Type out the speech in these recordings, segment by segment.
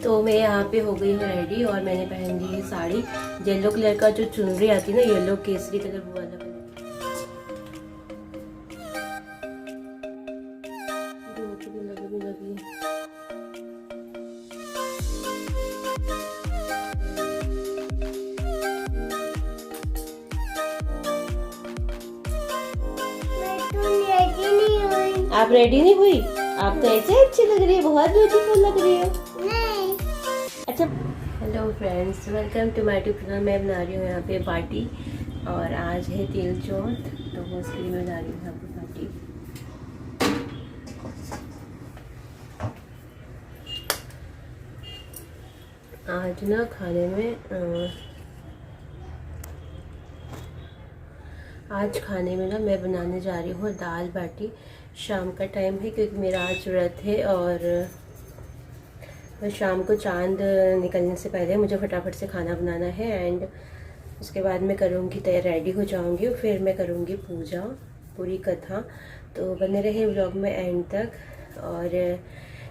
तो मैं यहाँ पे हो गई हूँ रेडी और मैंने पहन ली है साड़ी। येलो कलर का जो चुनरी आती है ना, येलो केसरी कलर, वो वाला कलर। धूप भी लगी। आप रेडी नहीं हुई? आप तो ऐसे अच्छी लग रही है, बहुत ब्यूटीफुल लग रही हो। नहीं। अच्छा, hello friends, welcome to my YouTube channel. मैं बना रही हूँ यहाँ पे पार्टी और आज है तिल चौथ, तो वो उसके लिए मैं बना रही हूँ यहाँ पे पार्टी। आज ना खाने में ना मैं बनाने जा रही हूँ दाल बाटी। शाम का टाइम है क्योंकि मेरा आज व्रत है और शाम को चांद निकलने से पहले मुझे फटाफट से खाना बनाना है। एंड उसके बाद मैं करूँगी तैयार, रेडी हो जाऊँगी, फिर मैं करूँगी पूजा, पूरी कथा। तो बने रहे व्लॉग में एंड तक। और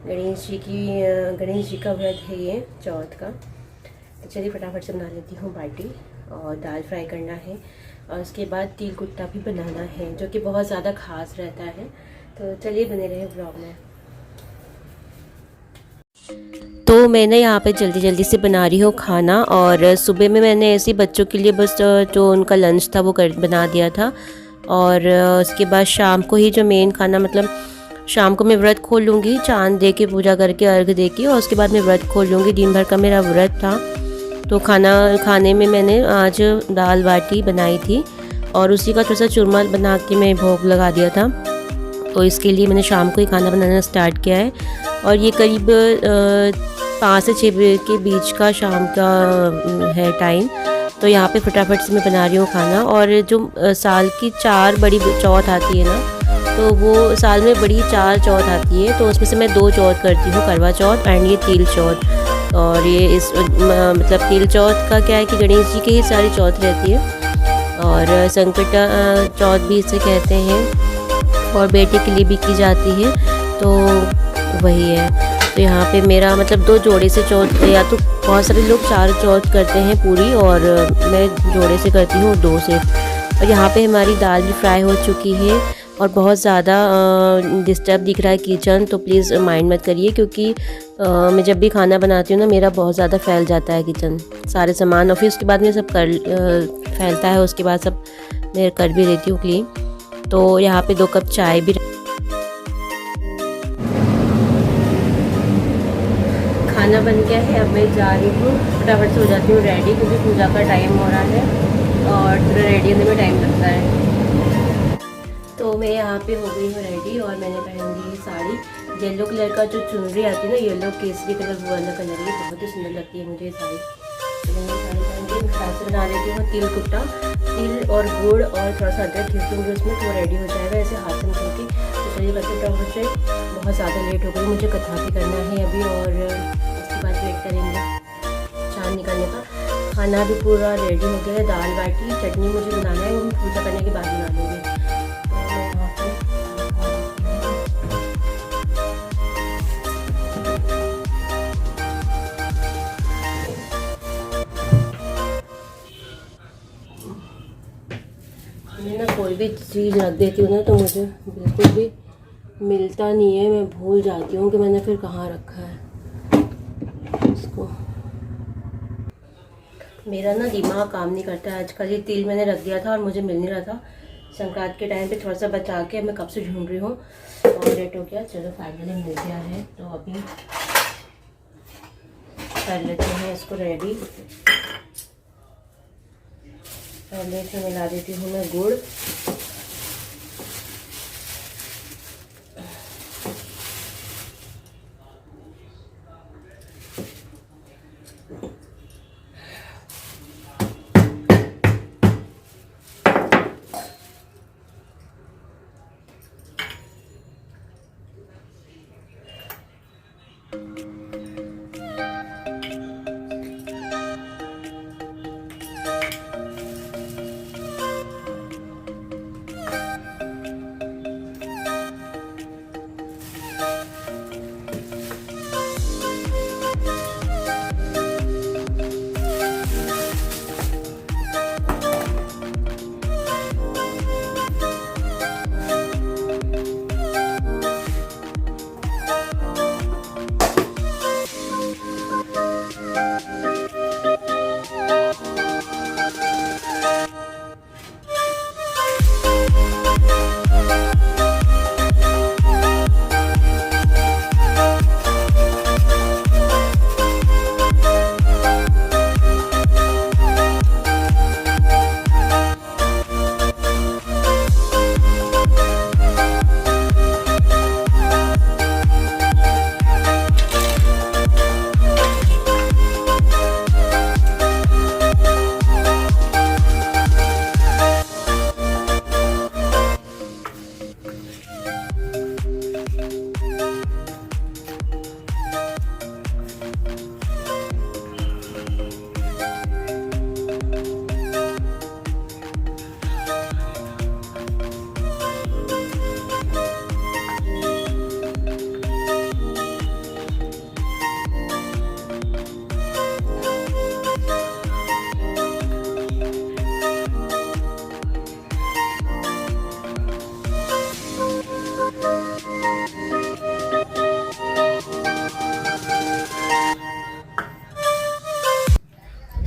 गणेश जी का व्रत है ये चौथ का। तो चलिए फटाफट से बना लेती हूँ बाटी और दाल फ्राई करना है और उसके बाद तिल कुट्टा भी बनाना है जो कि बहुत ज़्यादा खास रहता है। तो चलिए बने रहे व्लॉग में। तो मैंने यहाँ पे जल्दी से बना रही हूँ खाना और सुबह में मैंने ऐसे बच्चों के लिए बस जो उनका लंच था वो बना दिया था। और उसके बाद शाम को ही जो मेन खाना, मतलब शाम को मैं व्रत खोल लूँगी, चांद दे के पूजा करके अर्घ दे के, और उसके बाद मैं व्रत खोल लूँगी। दिन भर का मेरा व्रत था। तो खाने में मैंने आज दाल बाटी बनाई थी और उसी का थोड़ा सा चूरमा बना के मैं भोग लगा दिया था। तो इसके लिए मैंने शाम को ही खाना बनाना स्टार्ट किया है और ये करीब 5 से 6 बजे के बीच का शाम का है टाइम। तो यहाँ पे फटाफट से मैं बना रही हूँ खाना। और जो साल की 4 बड़ी चौथ आती है ना, तो वो साल में बड़ी 4 चौथ आती है, तो उसमें से मैं 2 चौथ करती हूँ, करवा चौथ एंड ये तिल चौथ। और ये मतलब तिल चौथ का क्या है कि गणेश जी की ही सारी चौथ रहती है और संकट चौथ भी इसे कहते हैं और बेटे के लिए भी की जाती है, तो वही है। तो यहाँ पे मेरा मतलब 2 जोड़े से चौथ, या तो बहुत सारे लोग 4 चौथ करते हैं पूरी, और मैं जोड़े से करती हूँ 2 से। और यहाँ पे हमारी दाल भी फ्राई हो चुकी है और बहुत ज़्यादा डिस्टर्ब दिख रहा है किचन, तो प्लीज़ माइंड मत करिए क्योंकि मैं जब भी खाना बनाती हूँ ना, मेरा बहुत ज़्यादा फैल जाता है किचन, सारे सामान, और फिर उसके बाद में सब फैलता है, उसके बाद सब मैं कर भी देती हूँ क्लीन। तो यहाँ पे 2 कप चाय भी। खाना बन गया है, अब मैं जा रही हूँ, फटाफट से हो जाती हूँ रेडी क्योंकि पूजा का टाइम हो रहा है और थोड़ा रेडी होने में टाइम लगता है। तो मैं यहाँ पे हो गई हूँ रेडी और मैंने पहन ली है साड़ी। येलो कलर का जो चुनरी आती है ना, येलो केसरी कलर, वो वाला कलर है, बहुत ही सुंदर लगती है मुझे ये साड़ी। तो मैं साड़ी पहन के खास से बना लेती हूँ तिल कुट्टा। तिल और गुड़ और थोड़ा सा अदरक घिस दूँगी उसमें, तो रेडी हो जाएगा ऐसे हाथ से निकल के। तो चलिए बच्चे फटाफट से, बहुत ज़्यादा लेट हो गई, मुझे कथा भी करना है अभी और उसके बाद वेट करेंगे चाँद निकलने का। खाना भी पूरा रेडी हो गया है, दाल बाटी, चटनी मुझे बनाना है, वो हम पूजा करने के बाद बना लूँगी। मैं ना कोई भी चीज़ रख देती हूँ ना, तो मुझे बिल्कुल भी मिलता नहीं है, मैं भूल जाती हूँ कि मैंने फिर कहाँ रखा है इसको। मेरा ना दिमाग काम नहीं करता है आजकल। ये तिल मैंने रख दिया था और मुझे मिल नहीं रहा था, संक्रांत के टाइम पे थोड़ा सा बचा के मैं कब से ढूंढ रही हूँ और लेट हो गया। चलो फाइनली मिल गया है, तो अभी कर लेते हैं इसको रेडी। पहले से मिला देती हूँ मैं गुड़,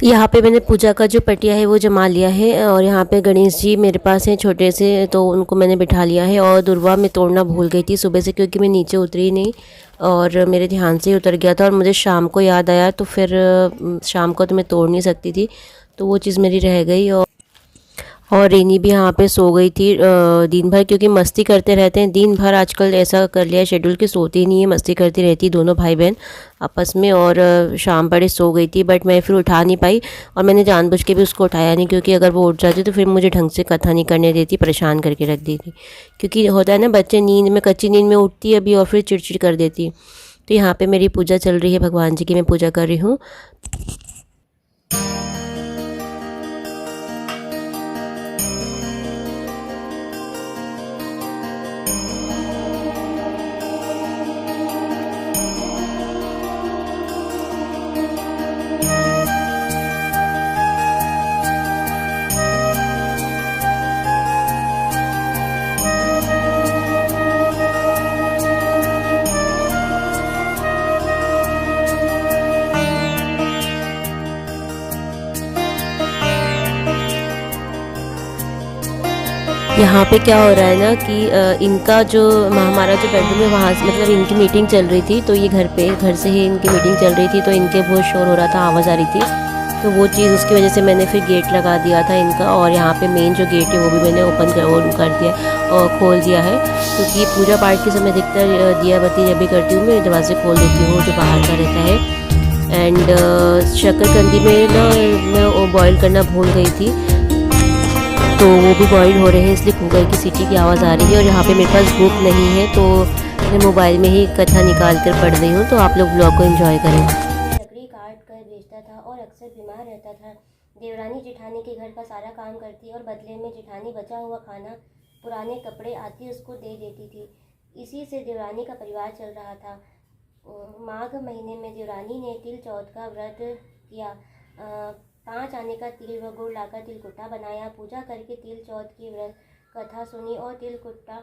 यहाँ पे मैंने पूजा का जो पटिया है वो जमा लिया है और यहाँ पे गणेश जी मेरे पास हैं छोटे से, तो उनको मैंने बिठा लिया है। और दुर्वा मैं तोड़ना भूल गई थी सुबह से, क्योंकि मैं नीचे उतरी नहीं और मेरे ध्यान से ही उतर गया था और मुझे शाम को याद आया, तो फिर शाम को तो मैं तोड़ नहीं सकती थी, तो वो चीज़ मेरी रह गई। और रेनी भी यहाँ पे सो गई थी दिन भर, क्योंकि मस्ती करते रहते हैं दिन भर। आजकल ऐसा कर लिया है शेड्यूल कि सोती ही नहीं है, मस्ती करती रहती दोनों भाई बहन आपस में। और शाम बड़े सो गई थी, बट मैं फिर उठा नहीं पाई और मैंने जानबूझ के भी उसको उठाया नहीं, क्योंकि अगर वो उठ जाती तो फिर मुझे ढंग से कथा नहीं करने देती, परेशान करके रख देती। क्योंकि होता है ना, बच्चे नींद में, कच्ची नींद में उठती है अभी और फिर चिड़चिड़ कर देती। तो यहाँ पर मेरी पूजा चल रही है, भगवान जी की मैं पूजा कर रही हूँ। यहाँ पे क्या हो रहा है ना कि इनका जो हमारा जो बेडरूम है वहाँ से, मतलब इनकी मीटिंग चल रही थी, तो ये घर से ही इनकी मीटिंग चल रही थी, तो इनके बहुत शोर हो रहा था, आवाज़ आ रही थी। तो वो चीज़, उसकी वजह से मैंने फिर गेट लगा दिया था इनका। और यहाँ पे मेन जो गेट है वो भी मैंने ओपन कर दिया और खोल दिया है, क्योंकि पूजा पाठ के समय अधिकतर दिया बत्ती जब भी करती हूँ मैं दरवाजे खोल देती हूँ जो बाहर का रहता है। एंड शक्करकंदी में ना मैं बॉईल करना भूल गई थी, तो वो भी बॉईल हो रहे हैं, इसलिए कुकर की सीटी की आवाज़ आ रही है। और यहाँ पे मेरे पास बुक नहीं है, तो मैं मोबाइल में ही कथा निकाल कर पढ़ रही हूँ, तो आप लोग ब्लॉग को एंजॉय करें। लकड़ी काट कर बेचता था और अक्सर बीमार रहता था। देवरानी जेठानी के घर का सारा काम करती और बदले में जेठानी बचा हुआ खाना, पुराने कपड़े आदि उसको दे देती थी। इसी से देवरानी का परिवार चल रहा था। माघ महीने में देवरानी ने तिल चौथ का व्रत किया। 5 आने का तिल व गुड़ लाकर तिलकुट्टा बनाया। पूजा करके तिल चौथ की व्रत कथा सुनी और तिलकुट्टा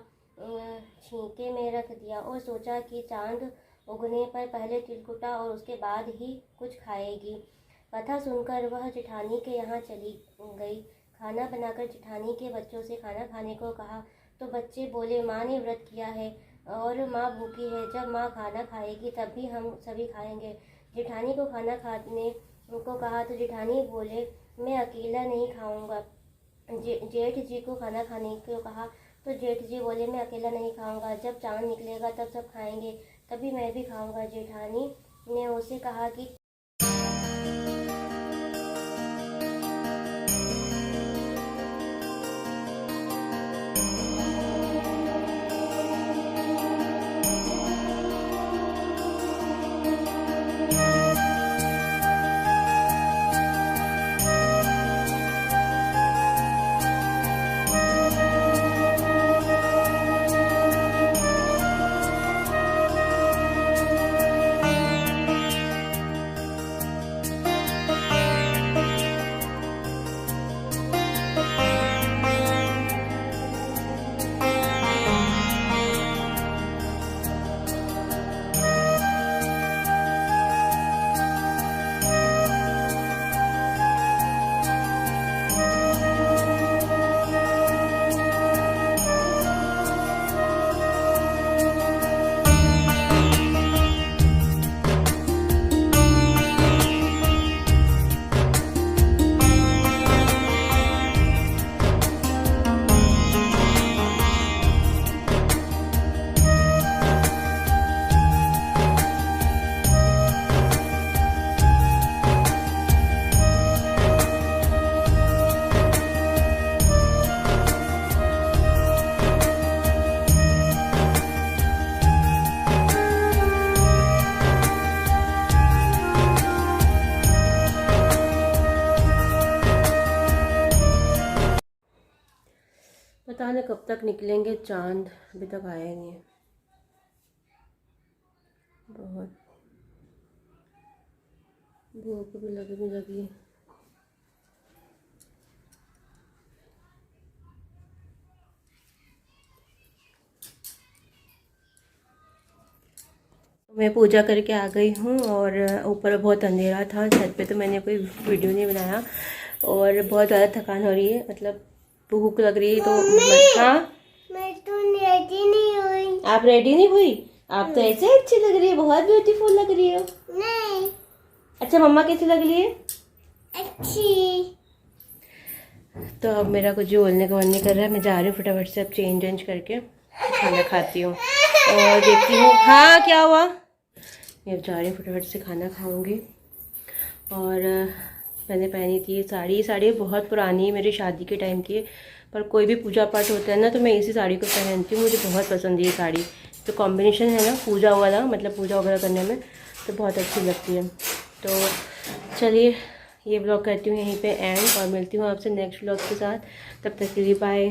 छींके में रख दिया और सोचा कि चांद उगने पर पहले तिलकुट्टा और उसके बाद ही कुछ खाएगी। कथा सुनकर वह जेठानी के यहाँ चली गई। खाना बनाकर जेठानी के बच्चों से खाना खाने को कहा, तो बच्चे बोले माँ ने व्रत किया है और माँ भूखी है, जब माँ खाना खाएगी तब भी हम सभी खाएंगे। जेठानी को खाना खाने को कहा तो जेठानी बोले मैं अकेला नहीं खाऊंगा। जेठ जी को खाना खाने को कहा तो जेठ जी बोले मैं अकेला नहीं खाऊंगा, जब चांद निकलेगा तब सब खाएंगे, तभी मैं भी खाऊंगा। जेठानी ने उसे कहा कि पता नहीं कब तक निकलेंगे चांद, अभी तक आया नहीं है। बहुत भूख भी लगने लगी है। मैं पूजा करके आ गई हूँ और ऊपर बहुत अंधेरा था, छत पे तो मैंने कोई वीडियो नहीं बनाया और बहुत ज़्यादा थकान हो रही है, मतलब भूख लग रही है तो हाँ मैं तो रेडी नहीं हुई। आप रेडी नहीं हुई? आप तो ऐसे अच्छी लग रही है, बहुत ब्यूटीफुल लग रही हो। नहीं। अच्छा मम्मा कैसी लग रही है? अच्छी। तो अब मेरा कुछ बोलने का मन नहीं कर रहा है, मैं जा रही हूँ फटाफट से अब चेंज वेंज करके खाना खाती हूँ और देखती हूँ। हाँ क्या हुआ? मैं जा रही हूँ फटाफट से खाना खाऊंगी। और मैंने पहनी थी ये साड़ी बहुत पुरानी है, मेरी शादी के टाइम की है, पर कोई भी पूजा पाठ होता है ना तो मैं इसी साड़ी को पहनती हूँ, मुझे बहुत पसंद है ये साड़ी। तो कॉम्बिनेशन है ना पूजा वाला, मतलब पूजा वगैरह करने में तो बहुत अच्छी लगती है। तो चलिए ये ब्लॉग करती हूँ यहीं पे एंड और मिलती हूँ आपसे नेक्स्ट ब्लॉग के साथ। तब तक के लिए बाय।